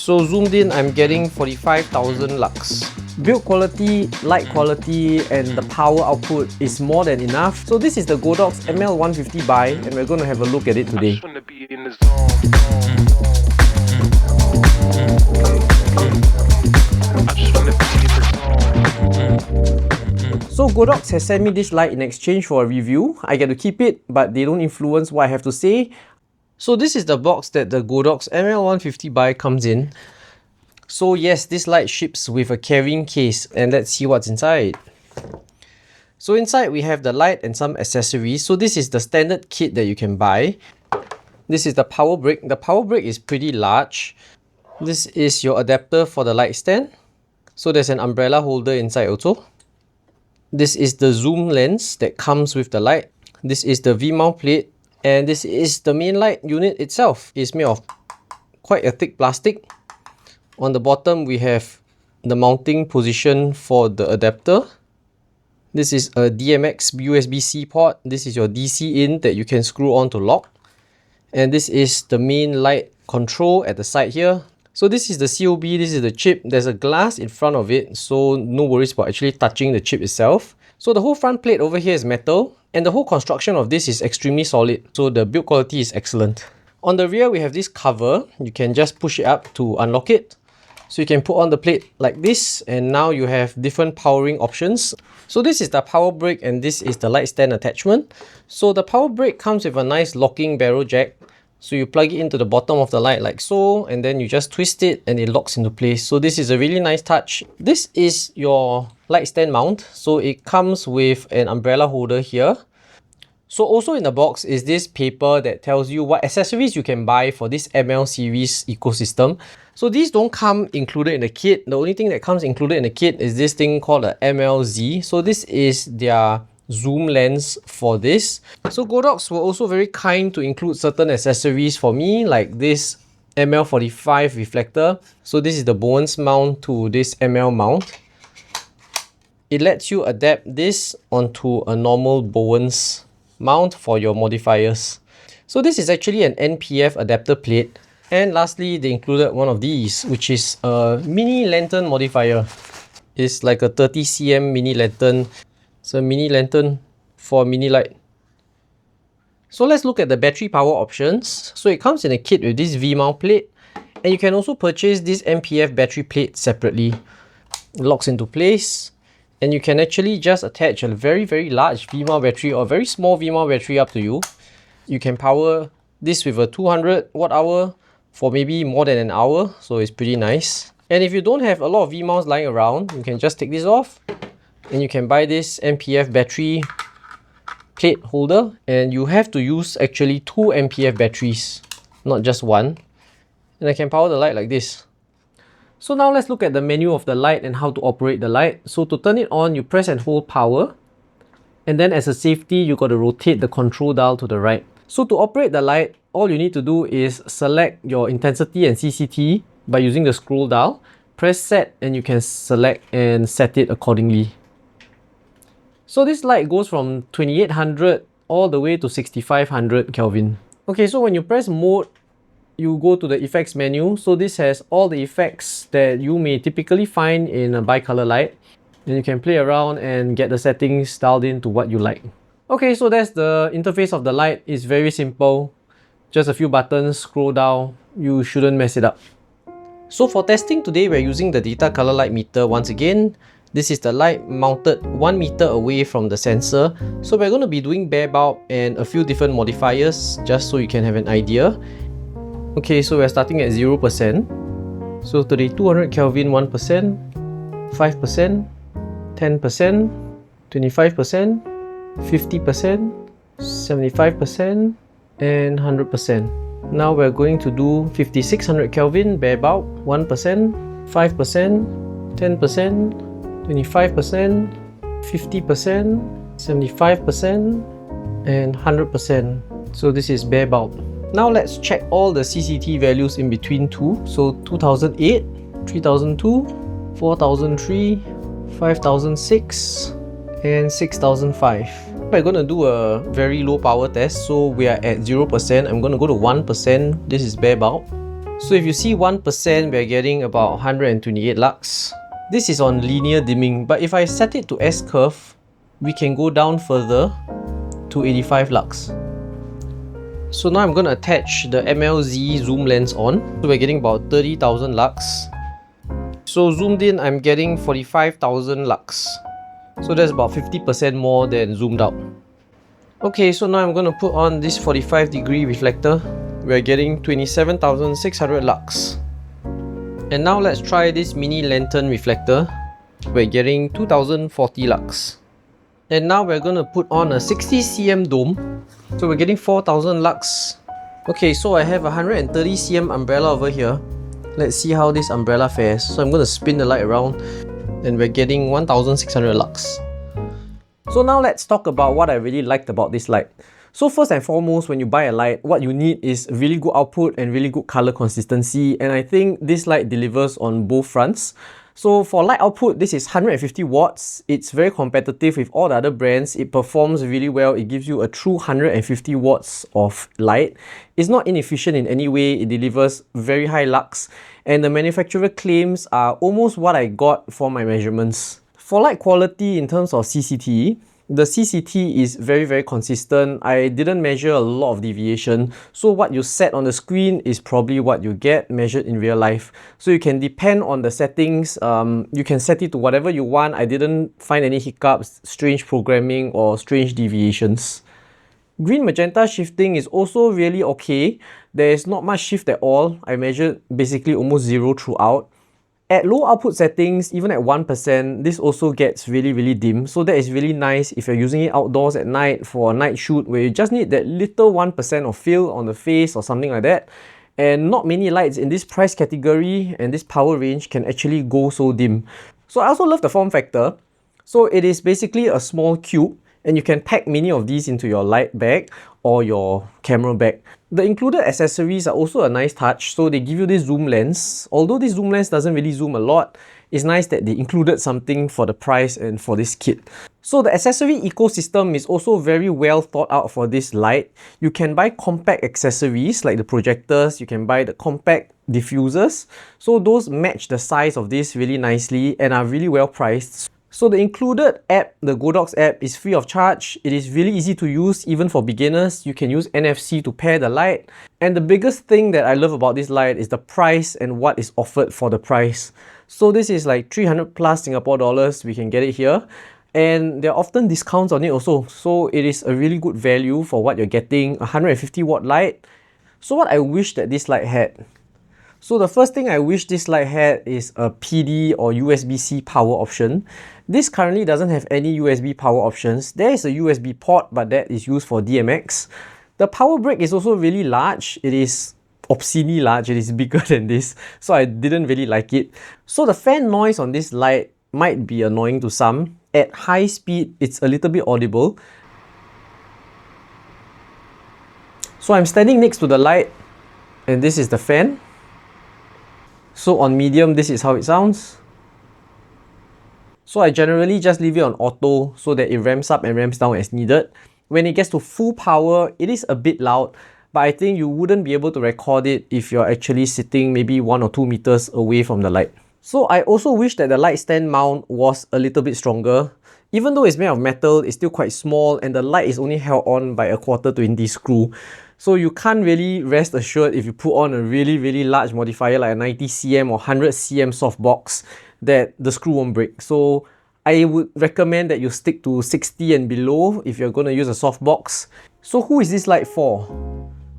So zoomed in, I'm getting 45,000 lux. Build quality, light quality, and the power output is more than enough. So this is the Godox ML150Bi, and we're going to have a look at it today. So Godox has sent me this light in exchange for a review. I get to keep it, but they don't influence what I have to say. So this is the box that the Godox ML150Bi comes in. So yes, this light ships with a carrying case, and let's see what's inside. So inside we have the light and some accessories. So this is the standard kit that you can buy. This is the power brick. The power brick is pretty large. This is your adapter for the light stand. So there's an umbrella holder inside also. This is the zoom lens that comes with the light. This is the V-mount plate. And this is the main light unit itself. It's made of quite a thick plastic. On the bottom we have the mounting position for the adapter. This is a DMX USB-C port. This is your DC in that you can screw on to lock. And this is the main light control at the side here. So this is the COB, this is the chip. There's a glass in front of it, so no worries about actually touching the chip itself. So the whole front plate over here is metal, and the whole construction of this is extremely solid. So the build quality is excellent. On the rear, we have this cover. You can just push it up to unlock it. So you can put on the plate like this, and now you have different powering options. So this is the power brick, and this is the light stand attachment. So the power brick comes with a nice locking barrel jack. So you plug it into the bottom of the light like so, and then you just twist it and it locks into place. So this is a really nice touch. This is your light stand mount. So it comes with an umbrella holder here. So also in the box is this paper that tells you what accessories you can buy for this ML series ecosystem. So these don't come included in the kit. The only thing that comes included in the kit is this thing called the MLZ. So this is their zoom lens for this. So Godox were also very kind to include certain accessories for me, like this ML45 reflector. So this is the Bowens mount to this ML mount. It lets you adapt this onto a normal Bowens mount for your modifiers. So this is actually an NPF adapter plate. And lastly, they included one of these, which is a mini lantern modifier. It's like a 30 cm mini lantern. It's a mini lantern for a mini light. So let's look at the battery power options. So it comes in a kit with this V-mount plate, and you can also purchase this MPF battery plate separately. It locks into place, and you can actually just attach a very large V-mount battery or very small V-mount battery, up to you. You can power this with a 200 watt hour for maybe more than an hour, so it's pretty nice. And if you don't have a lot of V-mounts lying around, you can just take this off, and you can buy this MPF battery plate holder, and you have to use actually 2 MPF batteries, not just one. And I can power the light like this. So now let's look at the menu of the light and how to operate the light. So to turn it on, you press and hold power, and then as a safety, you got to rotate the control dial to the right. So to operate the light, all you need to do is select your intensity and CCT by using the scroll dial. Press set, and you can select and set it accordingly. So this light goes from 2800 all the way to 6500 Kelvin. Okay, so when you press mode, you go to the effects menu. So this has all the effects that you may typically find in a bicolor light. And you can play around and get the settings dialed in to what you like. Okay, so that's the interface of the light. It's very simple. Just a few buttons, scroll down. You shouldn't mess it up. So for testing today, we're using the data color light meter once again. This is the light mounted 1 meter away from the sensor. So we're going to be doing bare bulb and a few different modifiers just so you can have an idea. Okay, so we're starting at 0%. So 3200 Kelvin 1%, 5%, 10%, 25%, 50%, 75%, and 100%. Now we're going to do 5600 Kelvin bare bulb, 1%, 5%, 10%, 25%, 50%, 75%, and 100%. So this is bare bulb. Now let's check all the CCT values in between too. So 2008, 3002, 4003, 5006, and 6005. We're going to do a very low power test. So we are at 0%. I'm going to go to 1%. This is bare bulb. So if you see 1%, we're getting about 128 lux. This is on linear dimming, but if I set it to S-curve, we can go down further to 85 lux. So now I'm going to attach the MLZ zoom lens on. So we're getting about 30,000 lux. So zoomed in, I'm getting 45,000 lux. So that's about 50% more than zoomed out. Okay, so now I'm going to put on this 45-degree reflector. We're getting 27,600 lux. And now let's try this mini lantern reflector. We're getting 2040 lux. And now we're going to put on a 60cm dome. So we're getting 4000 lux. Okay, so I have a 130cm umbrella over here. Let's see how this umbrella fares. So I'm going to spin the light around and we're getting 1600 lux. So now let's talk about what I really liked about this light. So first and foremost, when you buy a light, what you need is really good output and really good color consistency, and I think this light delivers on both fronts. So for light output, this is 150 watts. It's very competitive with all the other brands. It performs really well. It gives you a true 150 watts of light. It's not inefficient in any way. It delivers very high lux, and the manufacturer claims are almost what I got for my measurements. For light quality in terms of CCT, the CCT is very consistent. I didn't measure a lot of deviation, so what you set on the screen is probably what you get measured in real life. So you can depend on the settings. You can set it to whatever you want. I didn't find any hiccups, strange programming or strange deviations. Green magenta shifting is also really okay. There is not much shift at all. I measured basically almost zero throughout. At low output settings, even at 1%, this also gets really dim. So that is really nice if you're using it outdoors at night for a night shoot where you just need that little 1% of fill on the face or something like that. And not many lights in this price category and this power range can actually go so dim. So I also love the form factor. So it is basically a small cube, and you can pack many of these into your light bag or your camera bag. The included accessories are also a nice touch. So they give you this zoom lens. Although this zoom lens doesn't really zoom a lot, it's nice that they included something for the price and for this kit. So the accessory ecosystem is also very well thought out for this light. You can buy compact accessories like the projectors, you can buy the compact diffusers. So those match the size of this really nicely and are really well priced. So the included app, the Godox app, is free of charge. It is really easy to use even for beginners. You can use NFC to pair the light. And the biggest thing that I love about this light is the price and what is offered for the price. So this is like 300 plus Singapore dollars. We can get it here. And there are often discounts on it also. So it is a really good value for what you're getting. 150 watt light. So what I wish that this light had. So the first thing I wish this light had is a PD or USB-C power option. This currently doesn't have any USB power options. There is a USB port, but that is used for DMX. The power brick is also really large. It is obscenely large. It is bigger than this, so I didn't really like it. So the fan noise on this light might be annoying to some. At high speed, it's a little bit audible. So I'm standing next to the light, and this is the fan. So on medium, this is how it sounds. So I generally just leave it on auto so that it ramps up and ramps down as needed. When it gets to full power, it is a bit loud, but I think you wouldn't be able to record it if you're actually sitting maybe 1 or 2 meters away from the light. So I also wish that the light stand mount was a little bit stronger. Even though it's made of metal, it's still quite small and the light is only held on by a 1/4-20 screw. So you can't really rest assured if you put on a really large modifier like a 90cm or 100cm softbox that the screw won't break. So I would recommend that you stick to 60 and below if you're going to use a softbox. So who is this light for?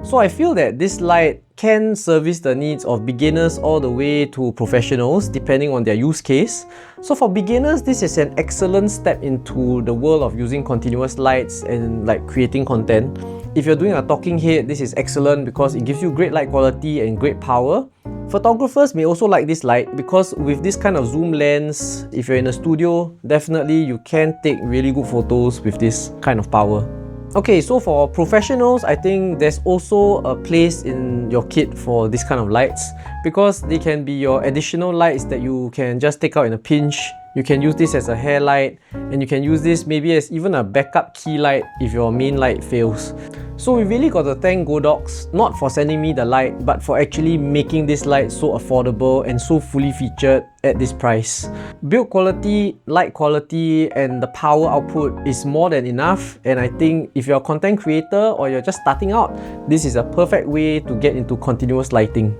So I feel that this light can service the needs of beginners all the way to professionals depending on their use case. So for beginners, this is an excellent step into the world of using continuous lights and like creating content. If you're doing a talking head, this is excellent because it gives you great light quality and great power. Photographers may also like this light because with this kind of zoom lens, if you're in a studio, definitely you can take really good photos with this kind of power. Okay, so for professionals, I think there's also a place in your kit for this kind of lights because they can be your additional lights that you can just take out in a pinch You can use this as a hair light, and you can use this maybe as even a backup key light if your main light fails. So we really got to thank Godox, not for sending me the light, but for actually making this light so affordable and so fully featured at this price. Build quality, light quality, and the power output is more than enough, and I think if you're a content creator or you're just starting out, this is a perfect way to get into continuous lighting.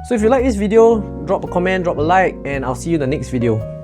So if you like this video, drop a comment, drop a like, and I'll see you in the next video.